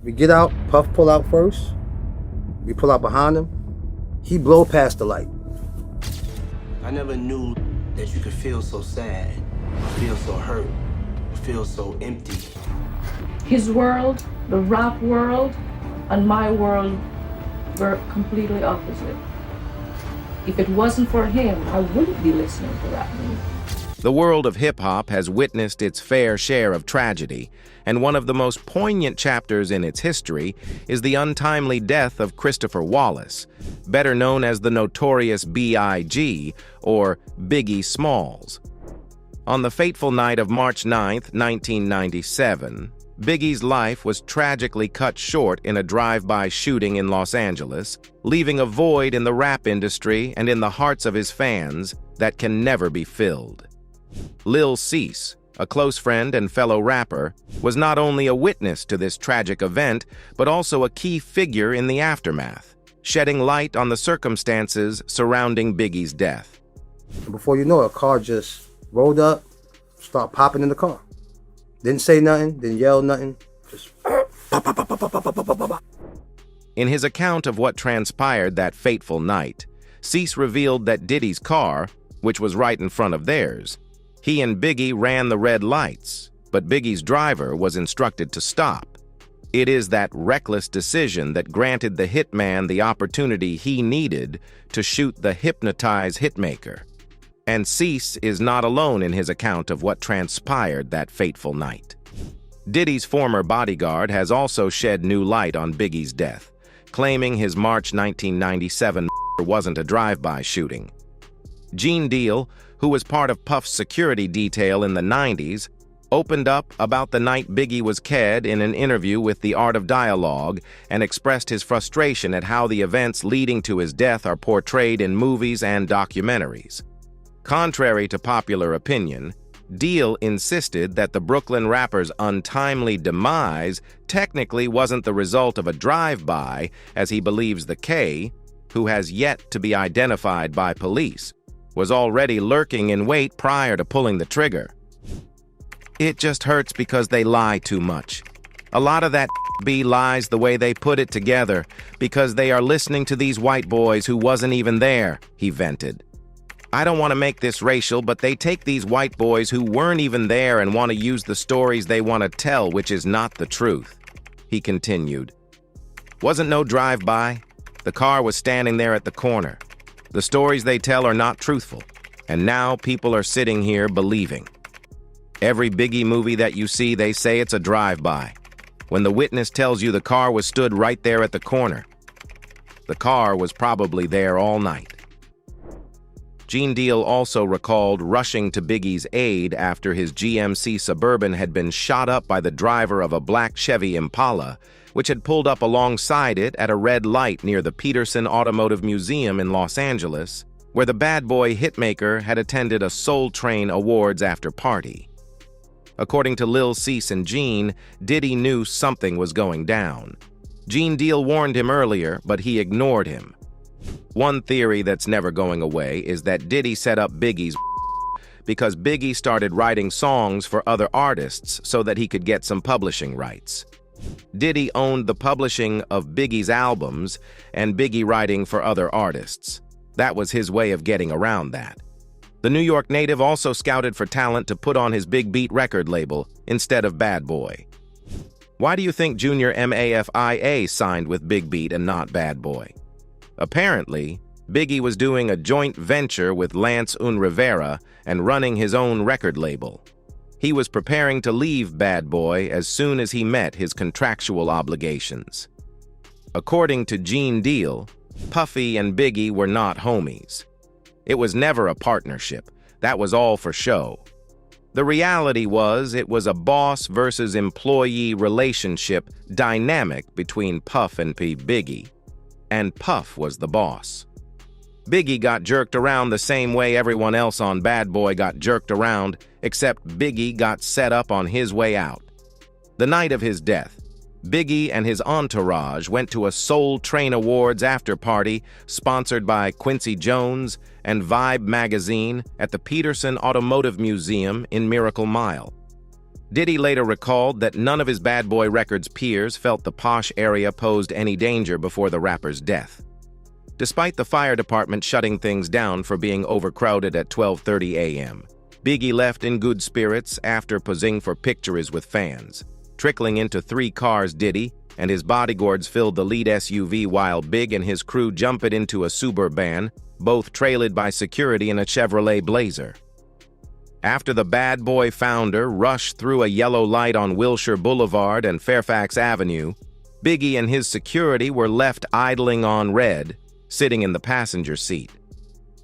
We get out, Puff pull out first. We pull out behind him. He blow past the light. I never knew that you could feel so sad, feel so hurt, feel so empty. His world, the rap world, and my world were completely opposite. If it wasn't for him, I wouldn't be listening to rap music. The world of hip-hop has witnessed its fair share of tragedy, and one of the most poignant chapters in its history is the untimely death of Christopher Wallace, better known as the notorious B.I.G. or Biggie Smalls. On the fateful night of March 9, 1997, Biggie's life was tragically cut short in a drive-by shooting in Los Angeles, leaving a void in the rap industry and in the hearts of his fans that can never be filled. Lil Cease, a close friend and fellow rapper, was not only a witness to this tragic event, but also a key figure in the aftermath, shedding light on the circumstances surrounding Biggie's death. And before you know it, a car just rolled up, started popping in the car. Didn't say nothing, didn't yell nothing, just pop, pop, pop, pop, pop, pop, pop, pop, pop. In his account of what transpired that fateful night, Cease revealed that Diddy's car, which was right in front of theirs, he and Biggie ran the red lights, but Biggie's driver was instructed to stop. It is that reckless decision that granted the hitman the opportunity he needed to shoot the hypnotized hitmaker. And Cease is not alone in his account of what transpired that fateful night. Diddy's former bodyguard has also shed new light on Biggie's death, claiming his March 1997 wasn't a drive-by shooting. Gene Deal, who was part of Puff's security detail in the 90s, opened up about the night Biggie was killed in an interview with The Art of Dialogue and expressed his frustration at how the events leading to his death are portrayed in movies and documentaries. Contrary to popular opinion, Deal insisted that the Brooklyn rapper's untimely demise technically wasn't the result of a drive-by, as he believes the K, who has yet to be identified by police, was already lurking in wait prior to pulling the trigger. It just hurts because they lie too much. A lot of that be lies the way they put it together because they are listening to these white boys who wasn't even there, he vented. I don't want to make this racial, but they take these white boys who weren't even there and want to use the stories they want to tell, which is not the truth, he continued. Wasn't no drive-by. The car was standing there at the corner. The stories they tell are not truthful, and now people are sitting here believing. Every Biggie movie that you see, they say it's a drive-by, when the witness tells you the car was stood right there at the corner. The car was probably there all night. Gene Deal also recalled rushing to Biggie's aid after his GMC Suburban had been shot up by the driver of a black Chevy Impala, which had pulled up alongside it at a red light near the Peterson Automotive Museum in Los Angeles, where the bad boy hitmaker had attended a Soul Train Awards after party. According to Lil Cease and Gene, Diddy knew something was going down. Gene Deal warned him earlier, but he ignored him. One theory that's never going away is that Diddy set up Biggie's because Biggie started writing songs for other artists so that he could get some publishing rights. Diddy owned the publishing of Biggie's albums and Biggie writing for other artists. That was his way of getting around that. The New York native also scouted for talent to put on his Big Beat record label instead of Bad Boy. Why do you think Junior M.A.F.I.A. signed with Big Beat and not Bad Boy? Apparently, Biggie was doing a joint venture with Lance Rivera and running his own record label. He was preparing to leave Bad Boy as soon as he met his contractual obligations. According to Gene Deal, Puffy and Biggie were not homies. It was never a partnership. That was all for show. The reality was it was a boss versus employee relationship dynamic between Puff and P. Biggie, and Puff was the boss. Biggie got jerked around the same way everyone else on Bad Boy got jerked around, except Biggie got set up on his way out. The night of his death, Biggie and his entourage went to a Soul Train Awards after-party sponsored by Quincy Jones and Vibe magazine at the Peterson Automotive Museum in Miracle Mile. Diddy later recalled that none of his Bad Boy Records peers felt the posh area posed any danger before the rapper's death. Despite the fire department shutting things down for being overcrowded at 12:30 a.m., Biggie left in good spirits after posing for pictures with fans. Trickling into 3 cars, Diddy and his bodyguards filled the lead SUV while Big and his crew jumped into a Suburban, both trailed by security in a Chevrolet Blazer. After the Bad Boy founder rushed through a yellow light on Wilshire Boulevard and Fairfax Avenue, Biggie and his security were left idling on red, sitting in the passenger seat.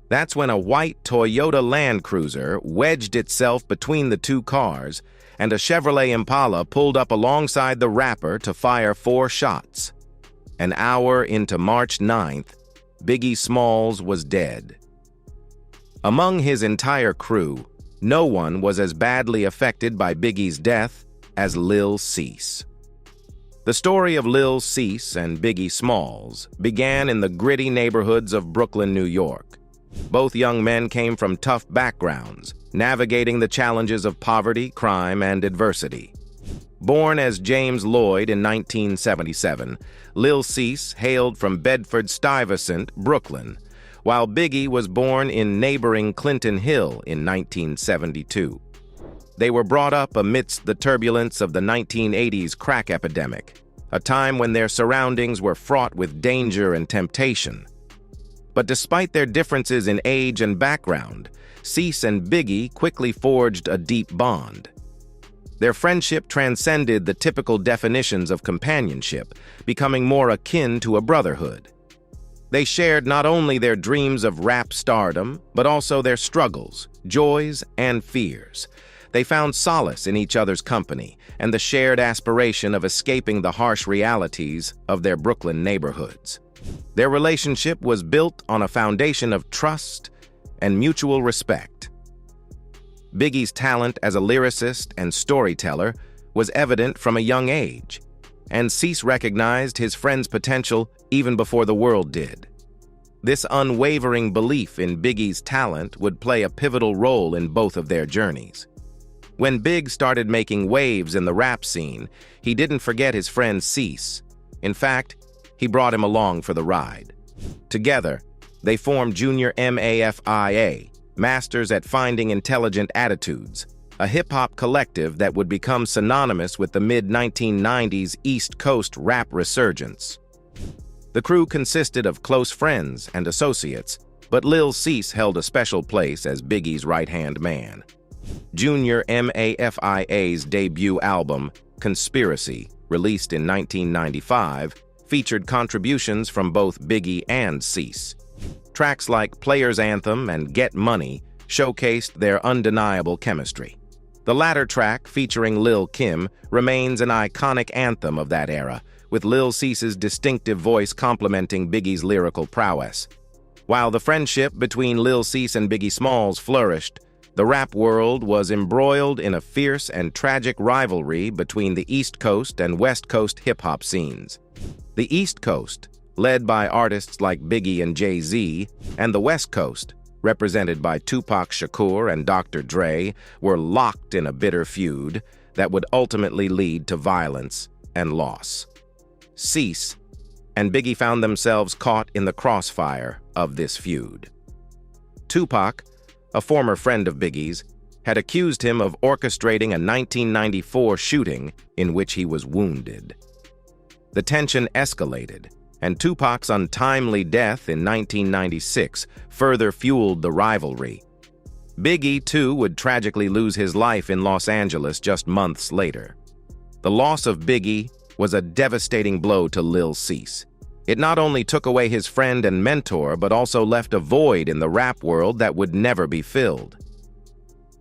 That's when a white Toyota Land Cruiser wedged itself between the 2 cars, and a Chevrolet Impala pulled up alongside the rapper to fire 4 shots. An hour into March 9th, Biggie Smalls was dead. Among his entire crew, no one was as badly affected by Biggie's death as Lil Cease. The story of Lil Cease and Biggie Smalls began in the gritty neighborhoods of Brooklyn, New York. Both young men came from tough backgrounds, navigating the challenges of poverty, crime, and adversity. Born as James Lloyd in 1977, Lil Cease hailed from Bedford-Stuyvesant, Brooklyn, while Biggie was born in neighboring Clinton Hill in 1972. They were brought up amidst the turbulence of the 1980s crack epidemic, a time when their surroundings were fraught with danger and temptation. But despite their differences in age and background, Cease and Biggie quickly forged a deep bond. Their friendship transcended the typical definitions of companionship, becoming more akin to a brotherhood. They shared not only their dreams of rap stardom, but also their struggles, joys, and fears. They found solace in each other's company and the shared aspiration of escaping the harsh realities of their Brooklyn neighborhoods. Their relationship was built on a foundation of trust and mutual respect. Biggie's talent as a lyricist and storyteller was evident from a young age, and Cease recognized his friend's potential even before the world did. This unwavering belief in Biggie's talent would play a pivotal role in both of their journeys. When Big started making waves in the rap scene, he didn't forget his friend Cease. In fact, he brought him along for the ride. Together, they formed Junior M.A.F.I.A, Masters at Finding Intelligent Attitudes, a hip-hop collective that would become synonymous with the mid-1990s East Coast rap resurgence. The crew consisted of close friends and associates, but Lil Cease held a special place as Biggie's right-hand man. Junior M.A.F.I.A.'s debut album, Conspiracy, released in 1995, featured contributions from both Biggie and Cease. Tracks like Player's Anthem and Get Money showcased their undeniable chemistry. The latter track, featuring Lil Kim, remains an iconic anthem of that era, with Lil Cease's distinctive voice complementing Biggie's lyrical prowess. While the friendship between Lil Cease and Biggie Smalls flourished, the rap world was embroiled in a fierce and tragic rivalry between the East Coast and West Coast hip-hop scenes. The East Coast, led by artists like Biggie and Jay-Z, and the West Coast, represented by Tupac Shakur and Dr. Dre, were locked in a bitter feud that would ultimately lead to violence and loss. Cease and Biggie found themselves caught in the crossfire of this feud. Tupac, a former friend of Biggie's, had accused him of orchestrating a 1994 shooting in which he was wounded. The tension escalated, and Tupac's untimely death in 1996 further fueled the rivalry. Biggie, too, would tragically lose his life in Los Angeles just months later. The loss of Biggie was a devastating blow to Lil Cease. It not only took away his friend and mentor, but also left a void in the rap world that would never be filled.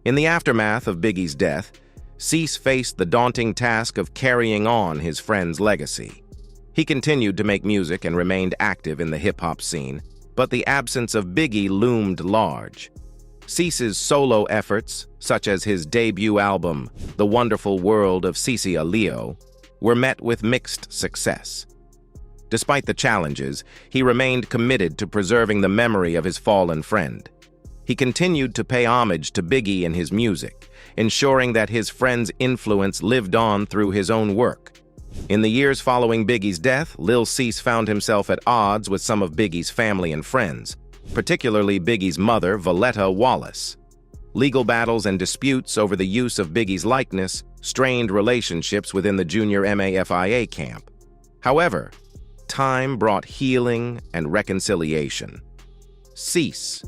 In the aftermath of Biggie's death, Cease faced the daunting task of carrying on his friend's legacy. He continued to make music and remained active in the hip-hop scene, but the absence of Biggie loomed large. Cease's solo efforts, such as his debut album, The Wonderful World of Cece Leo, were met with mixed success. Despite the challenges, he remained committed to preserving the memory of his fallen friend. He continued to pay homage to Biggie in his music, ensuring that his friend's influence lived on through his own work. In the years following Biggie's death, Lil Cease found himself at odds with some of Biggie's family and friends, particularly Biggie's mother, Valletta Wallace. Legal battles and disputes over the use of Biggie's likeness strained relationships within the junior M.A.F.I.A. camp. However, time brought healing and reconciliation. Cease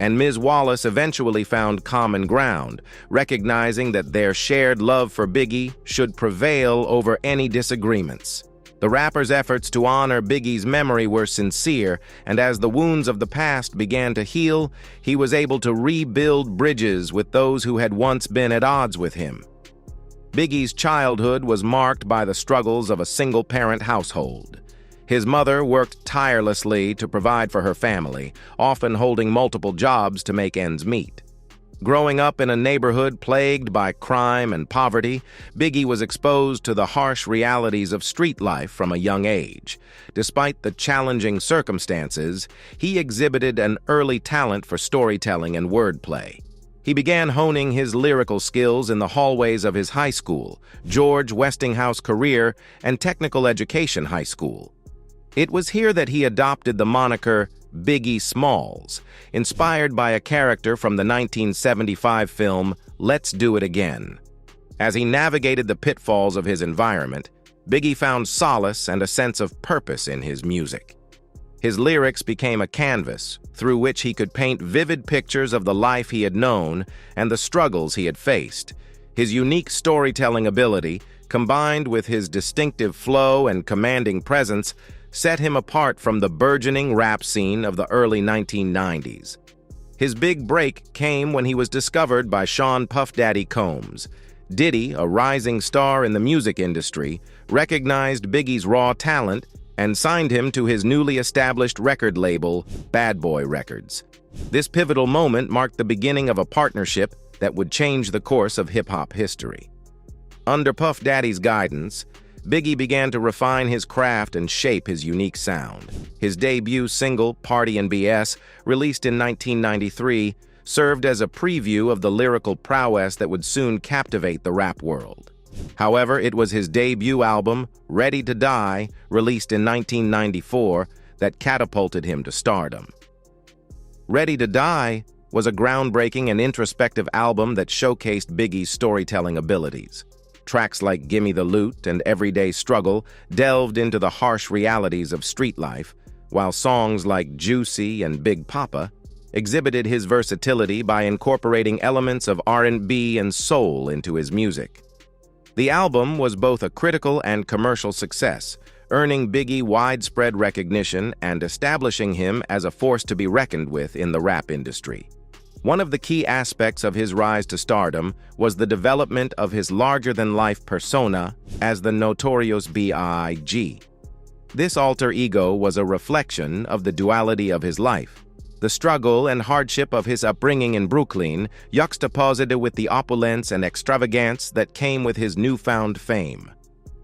and Ms. Wallace eventually found common ground, recognizing that their shared love for Biggie should prevail over any disagreements. The rapper's efforts to honor Biggie's memory were sincere, and as the wounds of the past began to heal, he was able to rebuild bridges with those who had once been at odds with him. Biggie's childhood was marked by the struggles of a single-parent household. His mother worked tirelessly to provide for her family, often holding multiple jobs to make ends meet. Growing up in a neighborhood plagued by crime and poverty, Biggie was exposed to the harsh realities of street life from a young age. Despite the challenging circumstances, he exhibited an early talent for storytelling and wordplay. He began honing his lyrical skills in the hallways of his high school, George Westinghouse Career and Technical Education High School. It was here that he adopted the moniker Biggie Smalls, inspired by a character from the 1975 film Let's Do It Again. As he navigated the pitfalls of his environment, Biggie found solace and a sense of purpose in his music. His lyrics became a canvas through which he could paint vivid pictures of the life he had known and the struggles he had faced. His unique storytelling ability, combined with his distinctive flow and commanding presence, set him apart from the burgeoning rap scene of the early 1990s. His big break came when he was discovered by Sean Puff Daddy Combs. Diddy, a rising star in the music industry, recognized Biggie's raw talent and signed him to his newly established record label, Bad Boy Records. This pivotal moment marked the beginning of a partnership that would change the course of hip-hop history. Under Puff Daddy's guidance, Biggie began to refine his craft and shape his unique sound. His debut single, Party and BS, released in 1993, served as a preview of the lyrical prowess that would soon captivate the rap world. However, it was his debut album, Ready to Die, released in 1994, that catapulted him to stardom. Ready to Die was a groundbreaking and introspective album that showcased Biggie's storytelling abilities. Tracks like Gimme the Loot and Everyday Struggle delved into the harsh realities of street life, while songs like Juicy and Big Papa exhibited his versatility by incorporating elements of R&B and soul into his music. The album was both a critical and commercial success, earning Biggie widespread recognition and establishing him as a force to be reckoned with in the rap industry. One of the key aspects of his rise to stardom was the development of his larger-than-life persona as the notorious B.I.G. This alter ego was a reflection of the duality of his life, the struggle and hardship of his upbringing in Brooklyn, juxtaposed with the opulence and extravagance that came with his newfound fame.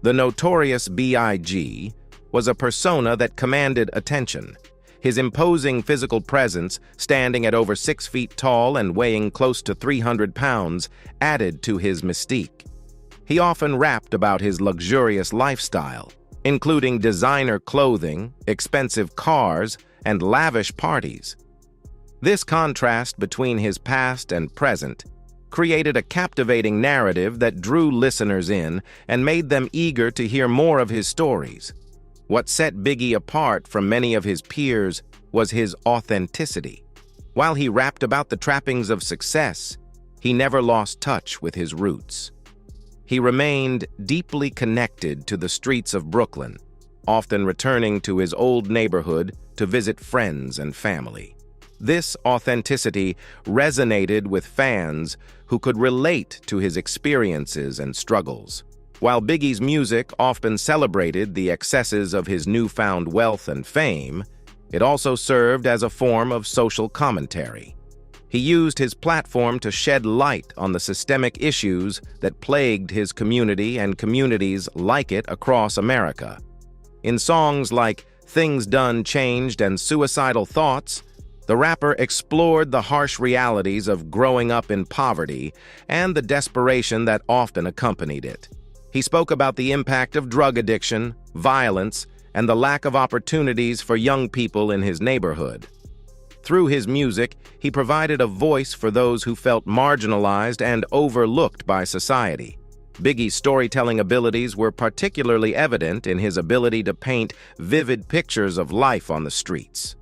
The notorious B.I.G. was a persona that commanded attention. His imposing physical presence, standing at over 6 feet tall and weighing close to 300 pounds, added to his mystique. He often rapped about his luxurious lifestyle, including designer clothing, expensive cars, and lavish parties. This contrast between his past and present created a captivating narrative that drew listeners in and made them eager to hear more of his stories. What set Biggie apart from many of his peers was his authenticity. While he rapped about the trappings of success, he never lost touch with his roots. He remained deeply connected to the streets of Brooklyn, often returning to his old neighborhood to visit friends and family. This authenticity resonated with fans who could relate to his experiences and struggles. While Biggie's music often celebrated the excesses of his newfound wealth and fame, it also served as a form of social commentary. He used his platform to shed light on the systemic issues that plagued his community and communities like it across America. In songs like Things Done Changed and Suicidal Thoughts, The rapper explored the harsh realities of growing up in poverty and the desperation that often accompanied it. He spoke about the impact of drug addiction, violence, and the lack of opportunities for young people in his neighborhood. Through his music, he provided a voice for those who felt marginalized and overlooked by society. Biggie's storytelling abilities were particularly evident in his ability to paint vivid pictures of life on the streets.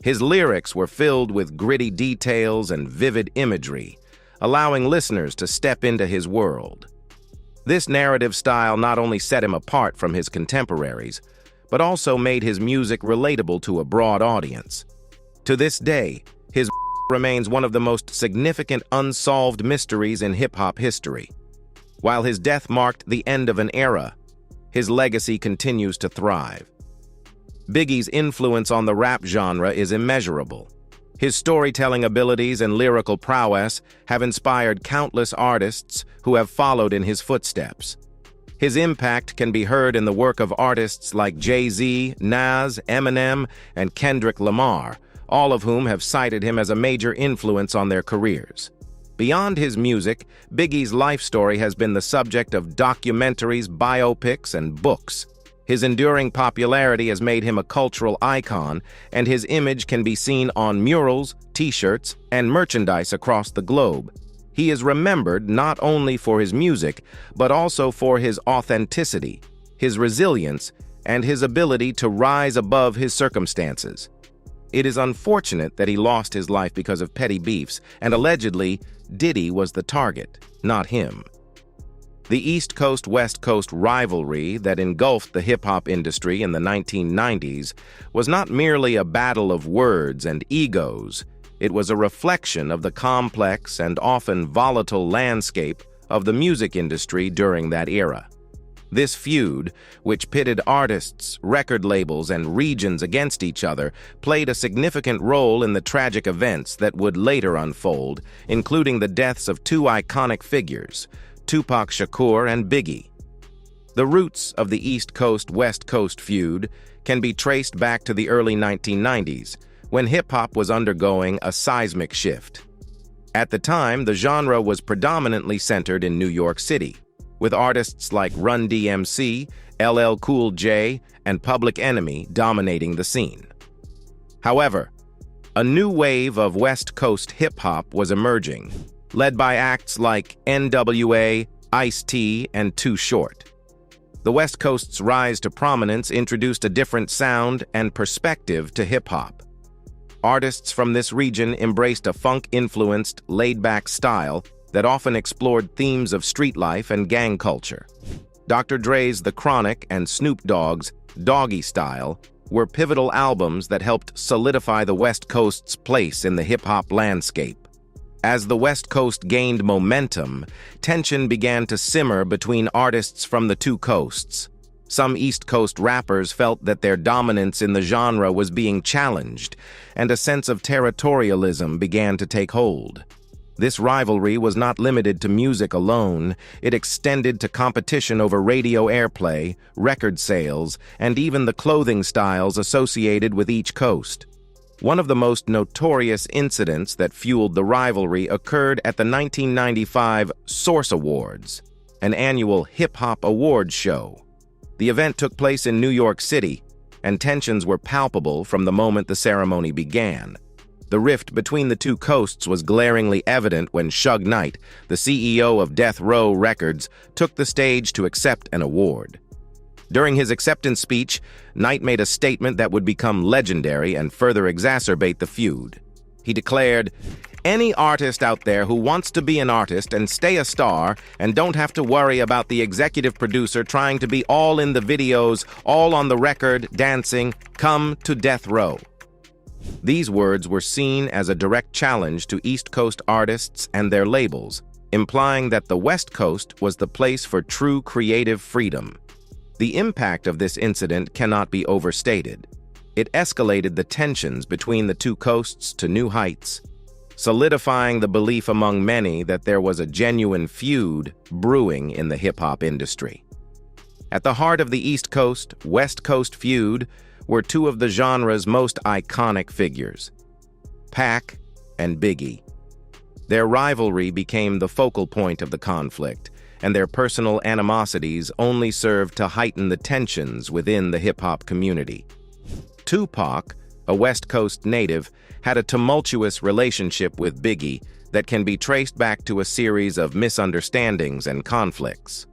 His lyrics were filled with gritty details and vivid imagery, allowing listeners to step into his world. This narrative style not only set him apart from his contemporaries, but also made his music relatable to a broad audience. To this day, his remains one of the most significant unsolved mysteries in hip-hop history. While his death marked the end of an era, his legacy continues to thrive. Biggie's influence on the rap genre is immeasurable. His storytelling abilities and lyrical prowess have inspired countless artists who have followed in his footsteps. His impact can be heard in the work of artists like Jay-Z, Nas, Eminem, and Kendrick Lamar, all of whom have cited him as a major influence on their careers. Beyond his music, Biggie's life story has been the subject of documentaries, biopics, and books. His enduring popularity has made him a cultural icon, and his image can be seen on murals, t-shirts, and merchandise across the globe. He is remembered not only for his music, but also for his authenticity, his resilience, and his ability to rise above his circumstances. It is unfortunate that he lost his life because of petty beefs, and allegedly, Diddy was the target, not him. The East Coast-West Coast rivalry that engulfed the hip-hop industry in the 1990s was not merely a battle of words and egos. It was a reflection of the complex and often volatile landscape of the music industry during that era. This feud, which pitted artists, record labels, and regions against each other, played a significant role in the tragic events that would later unfold, including the deaths of two iconic figures, Tupac Shakur and Biggie. The roots of the East Coast-West Coast feud can be traced back to the early 1990s, when hip-hop was undergoing a seismic shift. At the time, the genre was predominantly centered in New York City, with artists like Run DMC, LL Cool J, and Public Enemy dominating the scene. However, a new wave of West Coast hip-hop was emerging, led by acts like N.W.A., Ice-T, and Too Short. The West Coast's rise to prominence introduced a different sound and perspective to hip-hop. Artists from this region embraced a funk-influenced, laid-back style that often explored themes of street life and gang culture. Dr. Dre's The Chronic and Snoop Dogg's Doggy Style were pivotal albums that helped solidify the West Coast's place in the hip-hop landscape. As the West Coast gained momentum, tension began to simmer between artists from the two coasts. Some East Coast rappers felt that their dominance in the genre was being challenged, and a sense of territorialism began to take hold. This rivalry was not limited to music alone. It extended to competition over radio airplay, record sales, and even the clothing styles associated with each coast. One of the most notorious incidents that fueled the rivalry occurred at the 1995 Source Awards, an annual hip-hop awards show. The event took place in New York City, and tensions were palpable from the moment the ceremony began. The rift between the two coasts was glaringly evident when Suge Knight, the CEO of Death Row Records, took the stage to accept an award. During his acceptance speech, Knight made a statement that would become legendary and further exacerbate the feud. He declared, "Any artist out there who wants to be an artist and stay a star and don't have to worry about the executive producer trying to be all in the videos, all on the record, dancing, come to Death Row." These words were seen as a direct challenge to East Coast artists and their labels, implying that the West Coast was the place for true creative freedom. The impact of this incident cannot be overstated. It escalated the tensions between the two coasts to new heights, solidifying the belief among many that there was a genuine feud brewing in the hip-hop industry. At the heart of the East Coast-West Coast feud were two of the genre's most iconic figures. Pac and Biggie. Their rivalry became the focal point of the conflict, and their personal animosities only served to heighten the tensions within the hip-hop community. Tupac, a West Coast native, had a tumultuous relationship with Biggie that can be traced back to a series of misunderstandings and conflicts.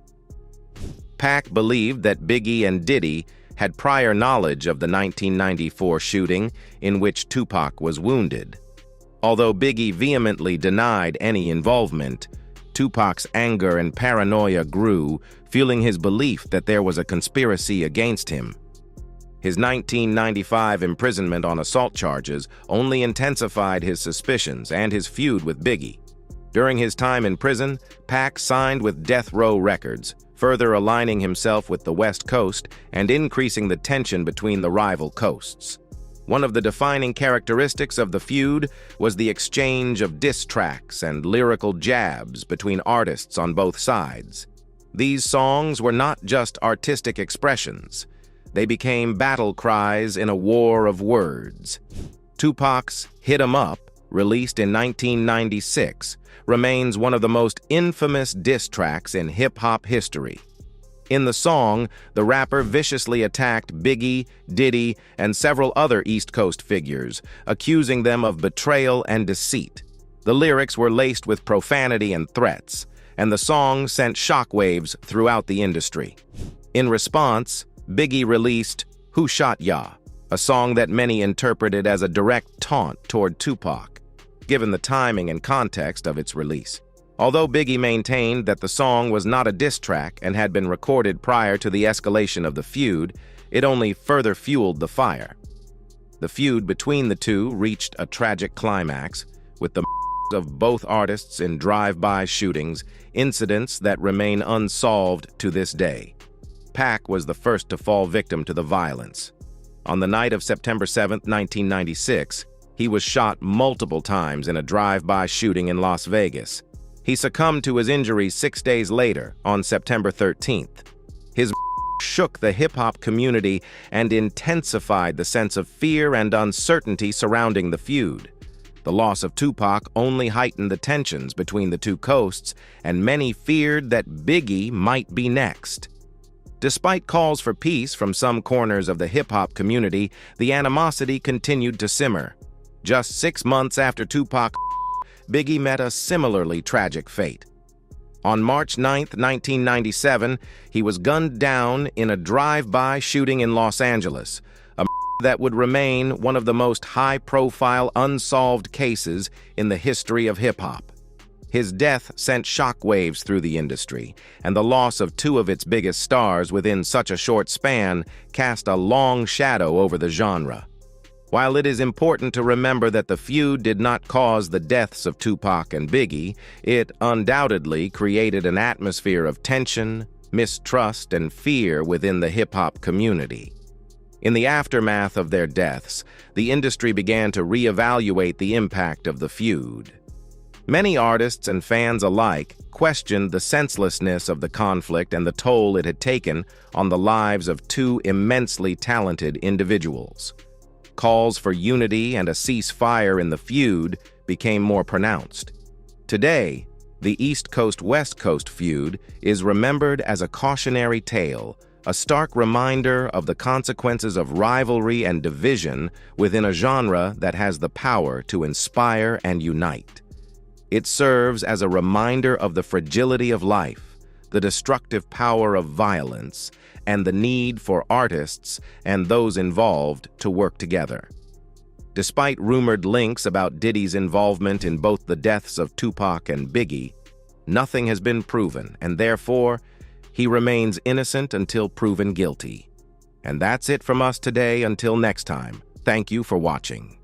Pac believed that Biggie and Diddy had prior knowledge of the 1994 shooting in which Tupac was wounded. Although Biggie vehemently denied any involvement, Tupac's anger and paranoia grew, fueling his belief that there was a conspiracy against him. His 1995 imprisonment on assault charges only intensified his suspicions and his feud with Biggie. During his time in prison, Pac signed with Death Row Records, further aligning himself with the West Coast and increasing the tension between the rival coasts. One of the defining characteristics of the feud was the exchange of diss tracks and lyrical jabs between artists on both sides. These songs were not just artistic expressions. They became battle cries in a war of words. Tupac's Hit 'Em Up, released in 1996, remains one of the most infamous diss tracks in hip-hop history. In the song, the rapper viciously attacked Biggie, Diddy, and several other East Coast figures, accusing them of betrayal and deceit. The lyrics were laced with profanity and threats, and the song sent shockwaves throughout the industry. In response, Biggie released Who Shot Ya, a song that many interpreted as a direct taunt toward Tupac, given the timing and context of its release. Although Biggie maintained that the song was not a diss track and had been recorded prior to the escalation of the feud, it only further fueled the fire. The feud between the two reached a tragic climax, with the of both artists in drive-by shootings, incidents that remain unsolved to this day. Pac was the first to fall victim to the violence. On the night of September 7, 1996, he was shot multiple times in a drive-by shooting in Las Vegas. He succumbed to his injuries 6 days later, on September 13th. His shook the hip-hop community and intensified the sense of fear and uncertainty surrounding the feud. The loss of Tupac only heightened the tensions between the two coasts, and many feared that Biggie might be next. Despite calls for peace from some corners of the hip-hop community, the animosity continued to simmer. Just 6 months after Tupac, Biggie met a similarly tragic fate. On March 9, 1997, he was gunned down in a drive-by shooting in Los Angeles, a that would remain one of the most high-profile unsolved cases in the history of hip-hop. His death sent shockwaves through the industry, and the loss of two of its biggest stars within such a short span cast a long shadow over the genre. While it is important to remember that the feud did not cause the deaths of Tupac and Biggie, it undoubtedly created an atmosphere of tension, mistrust, and fear within the hip-hop community. In the aftermath of their deaths, the industry began to reevaluate the impact of the feud. Many artists and fans alike questioned the senselessness of the conflict and the toll it had taken on the lives of two immensely talented individuals. Calls for unity and a ceasefire in the feud became more pronounced. Today, the East Coast-West Coast feud is remembered as a cautionary tale, a stark reminder of the consequences of rivalry and division within a genre that has the power to inspire and unite. It serves as a reminder of the fragility of life, the destructive power of violence, and the need for artists and those involved to work together. Despite rumored links about Diddy's involvement in both the deaths of Tupac and Biggie, nothing has been proven, and therefore, he remains innocent until proven guilty. And that's it from us today. Until next time, thank you for watching.